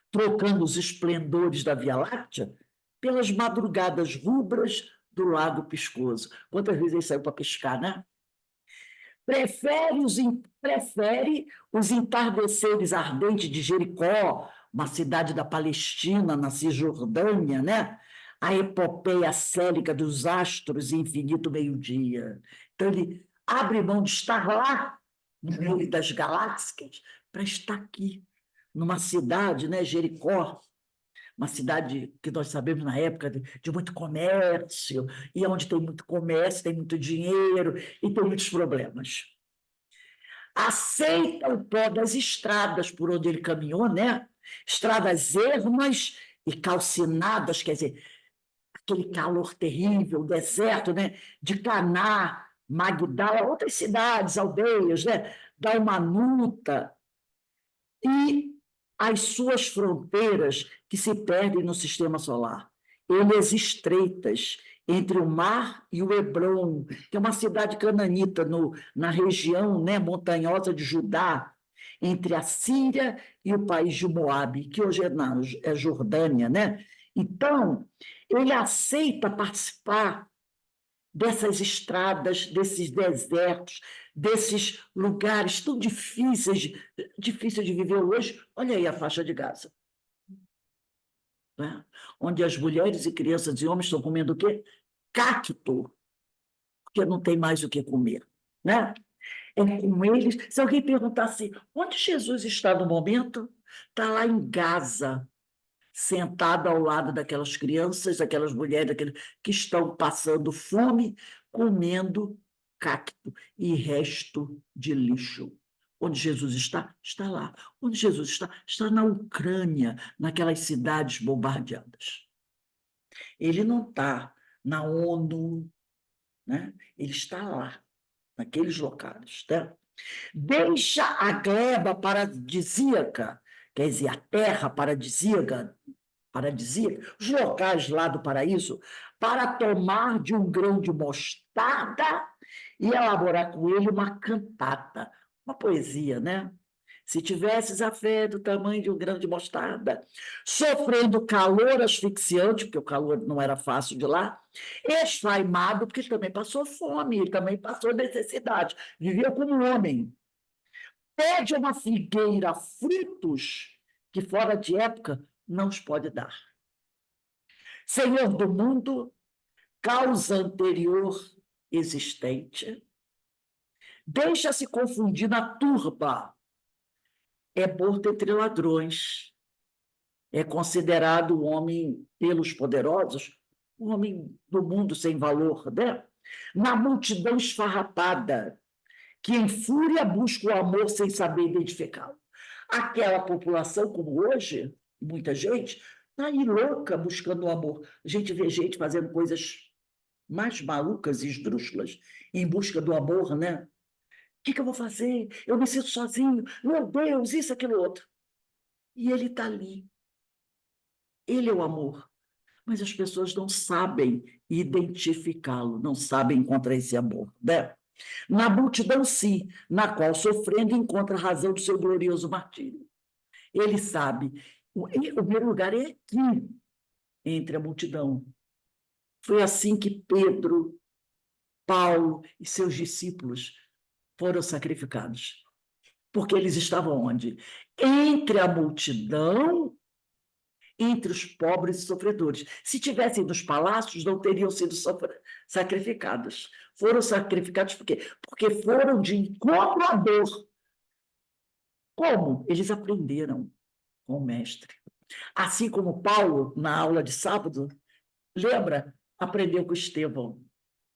trocando os esplendores da Via Láctea pelas madrugadas rubras do Lago Piscoso. Quantas vezes ele saiu para pescar, né? Prefere os entardeceres ardentes de Jericó, uma cidade da Palestina, na Cisjordânia, né? A epopeia célica dos astros e infinito meio-dia. Então, ele abre mão de estar lá, no meio das galáxias, para estar aqui, numa cidade, né, Jericó, uma cidade que nós sabemos na época de muito comércio, e onde tem muito comércio, tem muito dinheiro e tem muitos problemas. Aceita o pó das estradas por onde ele caminhou, né? Estradas ermas e calcinadas, quer dizer, aquele calor terrível, deserto, né? De Caná, Magdala, outras cidades, aldeias, né? Dalmanuta, e as suas fronteiras que se perdem no sistema solar. Ilhas estreitas entre o mar e o Hebrom, que é uma cidade cananita na região, né, montanhosa de Judá, entre a Síria e o país de Moabe, que hoje é Jordânia, né? Então, ele aceita participar dessas estradas, desses desertos, desses lugares tão difíceis de viver hoje. Olha aí a faixa de Gaza, né? Onde as mulheres e crianças e homens estão comendo o quê? Cacto, porque não tem mais o que comer, né? É com eles. Se alguém perguntasse onde Jesus está no momento, está lá em Gaza, sentado ao lado daquelas crianças, daquelas mulheres, daqueles que estão passando fome, comendo cacto e resto de lixo. Onde Jesus está? Está lá. Onde Jesus está? Está na Ucrânia, naquelas cidades bombardeadas. Ele não está na ONU, né? Ele está lá, naqueles locais. Né? Deixa a gleba paradisíaca, quer dizer, a terra paradisíaca, os locais lá do paraíso, para tomar de um grão de mostarda e elaborar com ele uma cantata, uma poesia, né? Se tivesses a fé do tamanho de um grão de mostarda, sofrendo calor asfixiante, porque o calor não era fácil de lá, esfaimado, porque ele também passou fome, ele também passou necessidade, vivia como um homem. Pede uma figueira frutos que fora de época não os pode dar. Senhor do mundo, causa anterior existente, deixa-se confundir na turba, é morto entre ladrões, é considerado o homem pelos poderosos, o homem do mundo sem valor, né? Na multidão esfarrapada, que em fúria busca o amor sem saber identificá-lo. Aquela população, como hoje, muita gente, está aí louca buscando o amor. A gente vê gente fazendo coisas mais malucas e esdrúxulas em busca do amor, né? O que eu vou fazer? Eu me sinto sozinho. Meu Deus, isso, aquilo, outro. E ele está ali. Ele é o amor. Mas as pessoas não sabem identificá-lo, não sabem encontrar esse amor, né? Na multidão, sim, na qual, sofrendo, encontra a razão do seu glorioso martírio. Ele sabe, o meu lugar é aqui, entre a multidão. Foi assim que Pedro, Paulo e seus discípulos foram sacrificados. Porque eles estavam onde? Entre a multidão, entre os pobres e sofredores. Se tivessem nos palácios, não teriam sido sacrificados. Foram sacrificados por quê? Porque foram de encontro à dor. Como? Eles aprenderam com o mestre. Assim como Paulo, na aula de sábado, lembra? Aprendeu com Estevão.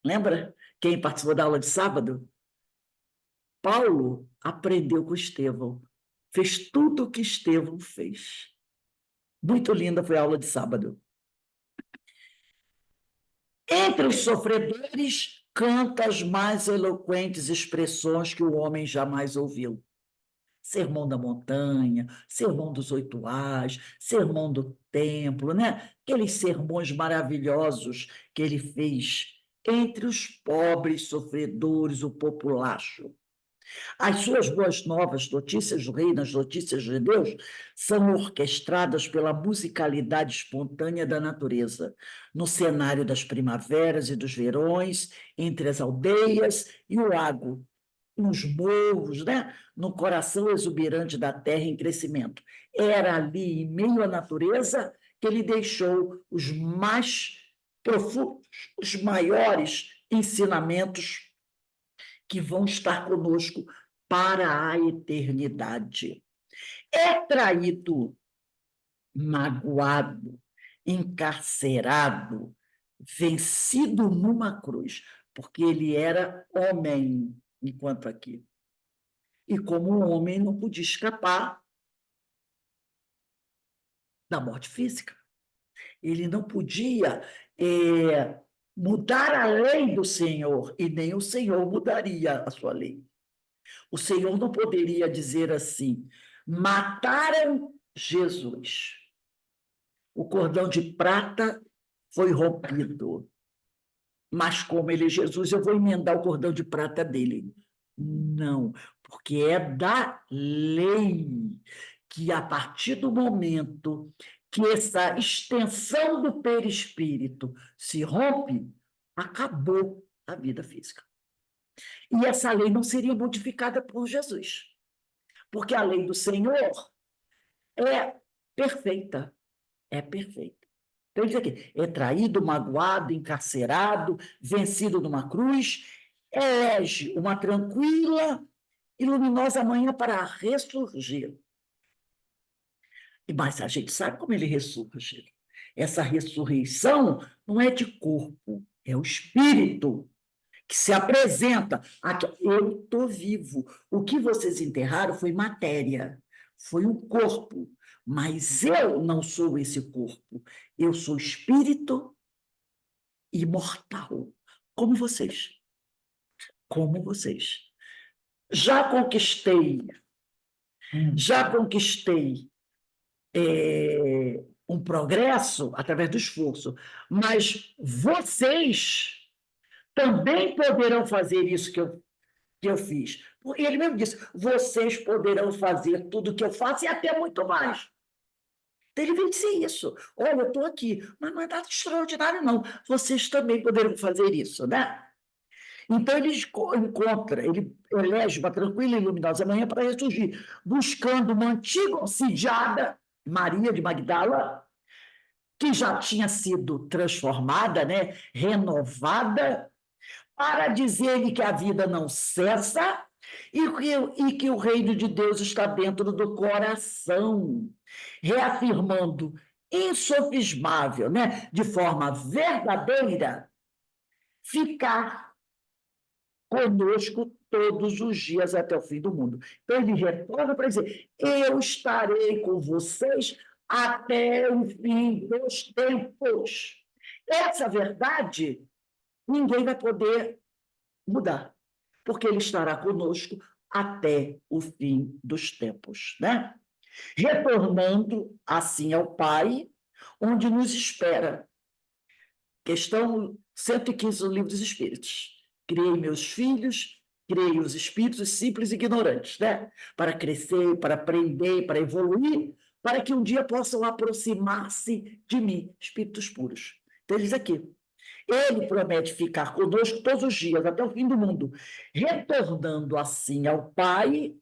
Lembra quem participou da aula de sábado? Paulo aprendeu com Estevão. Fez tudo o que Estevão fez. Muito linda foi a aula de sábado. Entre os sofredores, canta as mais eloquentes expressões que o homem jamais ouviu. Sermão da Montanha, Sermão dos 8 Ás, Sermão do Templo, né? Aqueles sermões maravilhosos que ele fez entre os pobres sofredores, o populacho. As suas boas novas, notícias do reino, as notícias de Deus, são orquestradas pela musicalidade espontânea da natureza, no cenário das primaveras e dos verões, entre as aldeias e o lago, nos morros, né? No coração exuberante da terra em crescimento. Era ali, em meio à natureza, que ele deixou os mais profundos, os maiores ensinamentos que vão estar conosco para a eternidade. É traído, magoado, encarcerado, vencido numa cruz, porque ele era homem, enquanto aqui. E como um homem não podia escapar da morte física. Ele não podia mudar a lei do Senhor, e nem o Senhor mudaria a sua lei. O Senhor não poderia dizer assim: mataram Jesus. O cordão de prata foi rompido. Mas como ele é Jesus, eu vou emendar o cordão de prata dele. Não, porque é da lei que, a partir do momento que essa extensão do perispírito se rompe, acabou a vida física. E essa lei não seria modificada por Jesus, porque a lei do Senhor é perfeita, é perfeita. Então, ele diz aqui, é traído, magoado, encarcerado, vencido numa cruz, elege uma tranquila e luminosa manhã para ressurgir. Mas a gente sabe como ele ressurge. Essa ressurreição não é de corpo, é o espírito que se apresenta. Aqui, eu estou vivo. O que vocês enterraram foi matéria, foi um corpo. Mas eu não sou esse corpo. Eu sou espírito imortal, como vocês. Como vocês. Já conquistei, já conquistei um progresso através do esforço, mas vocês também poderão fazer isso que eu fiz. E ele mesmo disse, vocês poderão fazer tudo o que eu faço e até muito mais. Então, ele vem dizer isso. Olha, eu estou aqui, mas não é nada extraordinário, não. Vocês também poderão fazer isso, né? Então, ele encontra, ele elege uma tranquila e luminosa manhã para ressurgir, buscando uma antiga obsidiada, Maria de Magdala, que já tinha sido transformada, né? Renovada, para dizer-lhe que a vida não cessa e que o reino de Deus está dentro do coração, reafirmando insofismável, né, de forma verdadeira, ficar conosco todos os dias até o fim do mundo. Então, ele retorna para dizer: eu estarei com vocês até o fim dos tempos. Essa verdade ninguém vai poder mudar, porque ele estará conosco até o fim dos tempos, né? Retornando assim ao Pai, onde nos espera. Questão 115 do Livro dos Espíritos. Criei meus filhos, criei os espíritos simples e ignorantes, né? Para crescer, para aprender, para evoluir, para que um dia possam aproximar-se de mim, espíritos puros. Então, ele diz aqui, ele promete ficar conosco todos os dias, até o fim do mundo, retornando assim ao Pai,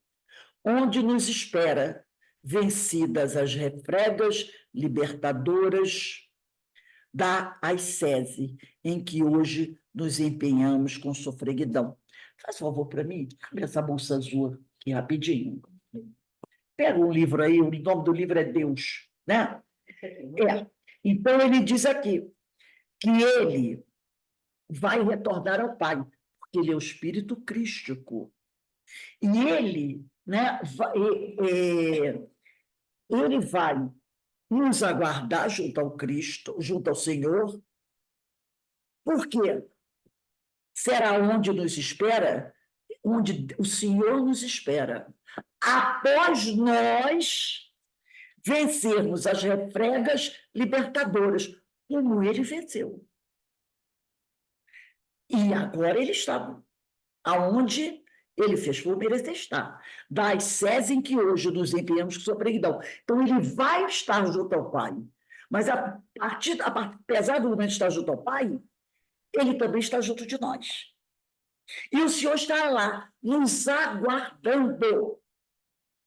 onde nos espera, vencidas as refregas libertadoras da ascese, em que hoje nos empenhamos com sofreguidão. Faz favor para mim, abre essa bolsa azul aqui rapidinho. Pega um livro aí, o nome do livro é Deus, né? Então, ele diz aqui que ele vai retornar ao Pai, porque ele é o Espírito Crístico. E ele, né, ele vai nos aguardar junto ao Cristo, junto ao Senhor. Por quê? será onde nos espera, onde o Senhor nos espera, após nós vencermos as refregas libertadoras, como ele venceu. E agora ele está aonde ele fez por merecer estar, das sés em que hoje nos empenhamos com sua preguição. Então, ele vai estar junto ao Pai, mas apesar do momento estar junto ao Pai, ele também está junto de nós. E o Senhor está lá, nos aguardando,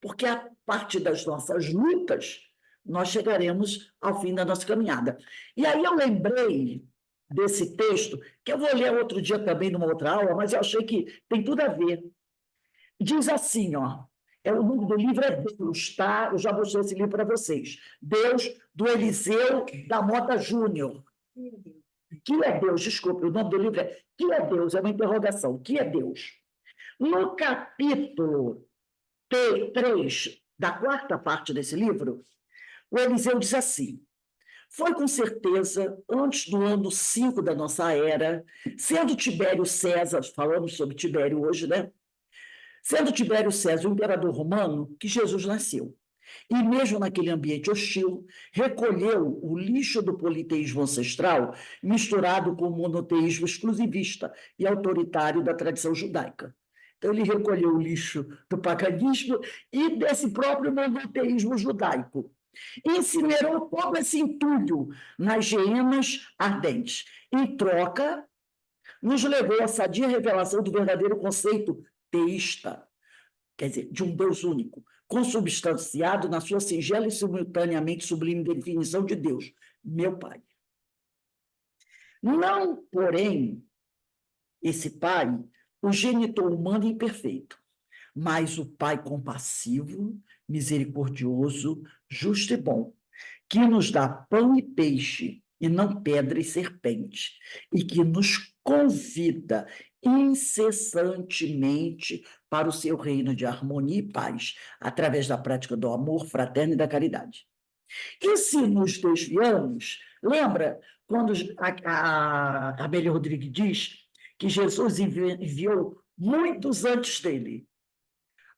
porque a partir das nossas lutas, nós chegaremos ao fim da nossa caminhada. E aí eu lembrei desse texto, que eu vou ler outro dia também numa outra aula, mas eu achei que tem tudo a ver. Diz assim, ó, o nome do livro é Deus, tá? Eu já mostrei esse livro para vocês. Deus, do Eliseu da Mota Júnior. Que é Deus? Desculpe, o nome do livro é Que é Deus? É uma interrogação. Que é Deus? No capítulo 3 da quarta parte desse livro, o Eliseu diz assim: foi com certeza antes do ano 5 da nossa era, sendo Tibério César, falamos sobre Tibério hoje, né? Sendo Tibério César o imperador romano, que Jesus nasceu. E mesmo naquele ambiente hostil, recolheu o lixo do politeísmo ancestral, misturado com o monoteísmo exclusivista e autoritário da tradição judaica. Então, ele recolheu o lixo do paganismo e desse próprio monoteísmo judaico. E incinerou todo esse entulho nas geenas ardentes. Em troca, nos levou à sadia revelação do verdadeiro conceito teísta, quer dizer, de um Deus único, consubstanciado na sua singela e simultaneamente sublime definição de Deus, meu Pai. Não, porém, esse Pai, o genitor humano imperfeito, mas o Pai compassivo, misericordioso, justo e bom, que nos dá pão e peixe, e não pedra e serpente, e que nos convida incessantemente para o seu reino de harmonia e paz, através da prática do amor fraterno e da caridade. E se nos desviamos, lembra quando a Amélia Rodrigues diz que Jesus enviou muitos antes dele,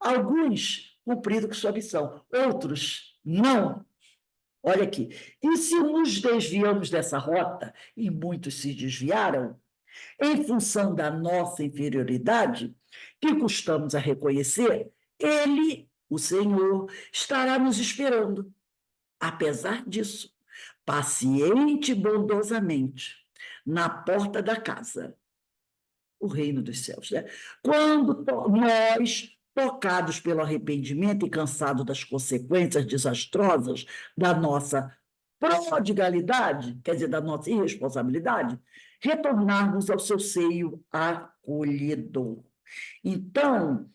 alguns cumpriram com sua missão, outros não. Olha aqui, e se nos desviamos dessa rota, e muitos se desviaram, em função da nossa inferioridade, que custamos a reconhecer, ele, o Senhor, estará nos esperando. Apesar disso, paciente e bondosamente, na porta da casa, o reino dos céus, né? Quando nós, tocados pelo arrependimento e cansados das consequências desastrosas da nossa prodigalidade, quer dizer, da nossa irresponsabilidade, retornarmos ao seu seio acolhedor. Então,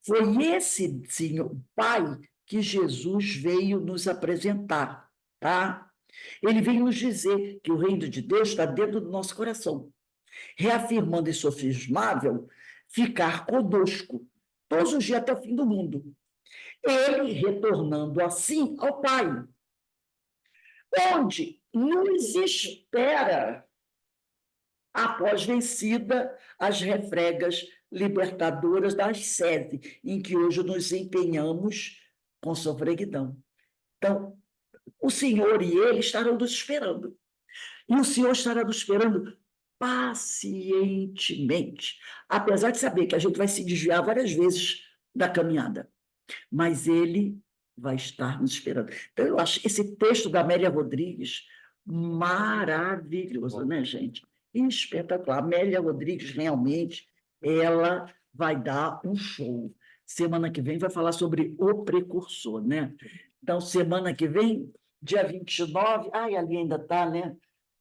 foi esse Senhor, Pai, que Jesus veio nos apresentar, tá? Ele veio nos dizer que o reino de Deus está dentro do nosso coração, reafirmando insofismável ficar conosco todos os dias até o fim do mundo. Ele retornando assim ao Pai, onde nos espera após vencida as refregas libertadoras das sede em que hoje nos empenhamos com sofreguidão. Então, o Senhor e ele estarão nos esperando. E o Senhor estará nos esperando pacientemente, apesar de saber que a gente vai se desviar várias vezes da caminhada, mas ele vai estar nos esperando. Então, eu acho esse texto da Amélia Rodrigues maravilhoso, né, gente? Espetacular. A Amélia Rodrigues, realmente, ela vai dar um show. Semana que vem vai falar sobre o precursor, né? Então, semana que vem, dia 29, ali ainda está, né?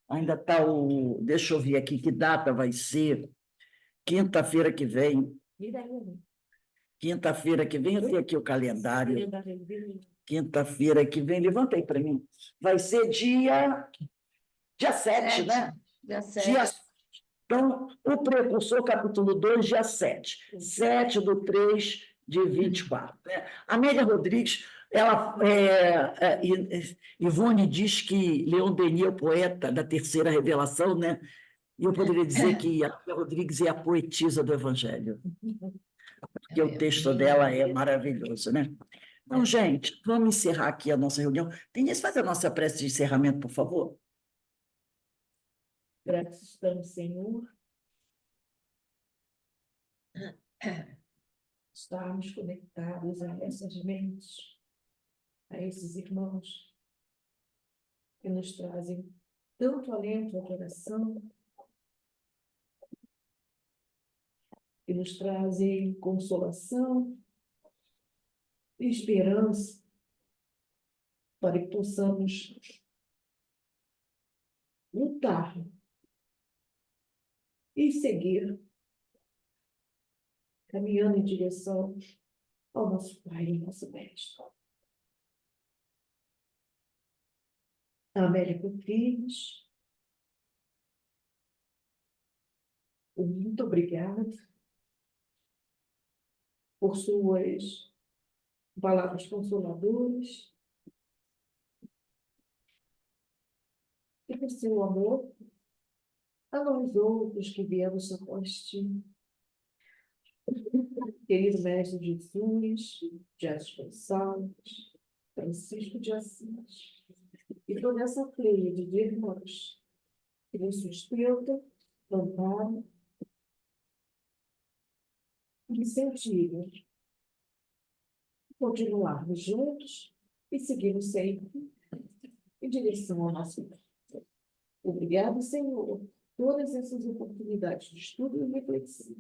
Ainda está o... Deixa eu ver aqui que data vai ser. Quinta-feira que vem. Quinta-feira que vem, eu tenho aqui o calendário. Quinta-feira que vem, levanta aí para mim. Vai ser dia 7, né? Dia 7. Então, o precursor, capítulo 2, dia 7. 7/3/24. Né? Amélia Rodrigues, ela, Ivone diz que Leon Denis é o poeta da terceira revelação, né? E eu poderia dizer que a Célia Rodrigues é a poetisa do Evangelho, porque o texto dela é maravilhoso, né? Então, gente, vamos encerrar aqui a nossa reunião. Denise, faz a nossa prece de encerramento, por favor. Graças estamos, Senhor, estarmos conectados a essas mentes, a esses irmãos que nos trazem tanto alento ao coração, que nos trazem consolação e esperança para que possamos lutar e seguir, caminhando em direção ao nosso Pai e nosso Mestre. Américo Pires, muito obrigada por suas palavras consoladoras e por seu amor a nós outros que viemos após ti. Querido Mestre Jesus, Jéssica Gonçalves, Francisco de Assis, e toda essa pleiade de irmãos que nos sustentam, amparam e incentivam continuarmos juntos e seguirmos sempre em direção ao nosso Pai. Obrigado, Senhor, por todas essas oportunidades de estudo e reflexão.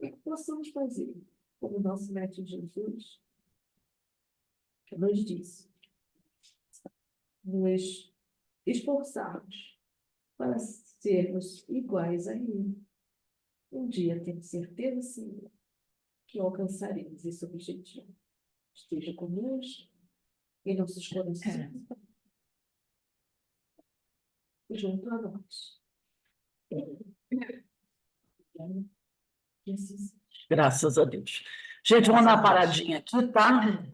E que possamos fazer, como nosso Mestre Jesus que nos disse, nos esforçarmos para sermos iguais a Ele. Um dia tenho certeza, Senhor, que alcançaremos esse objetivo. Esteja conosco em nossos corações, junto a nós. Que assim seja. Graças a Deus. Gente, vamos dar uma paradinha aqui, tá?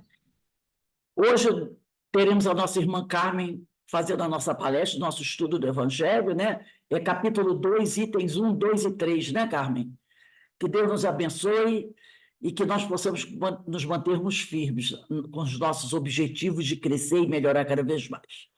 Hoje teremos a nossa irmã Carmen fazendo a nossa palestra, nosso estudo do Evangelho, né? É capítulo 2, itens 1, 2 e 3, né, Carmen? Que Deus nos abençoe e que nós possamos nos mantermos firmes com os nossos objetivos de crescer e melhorar cada vez mais.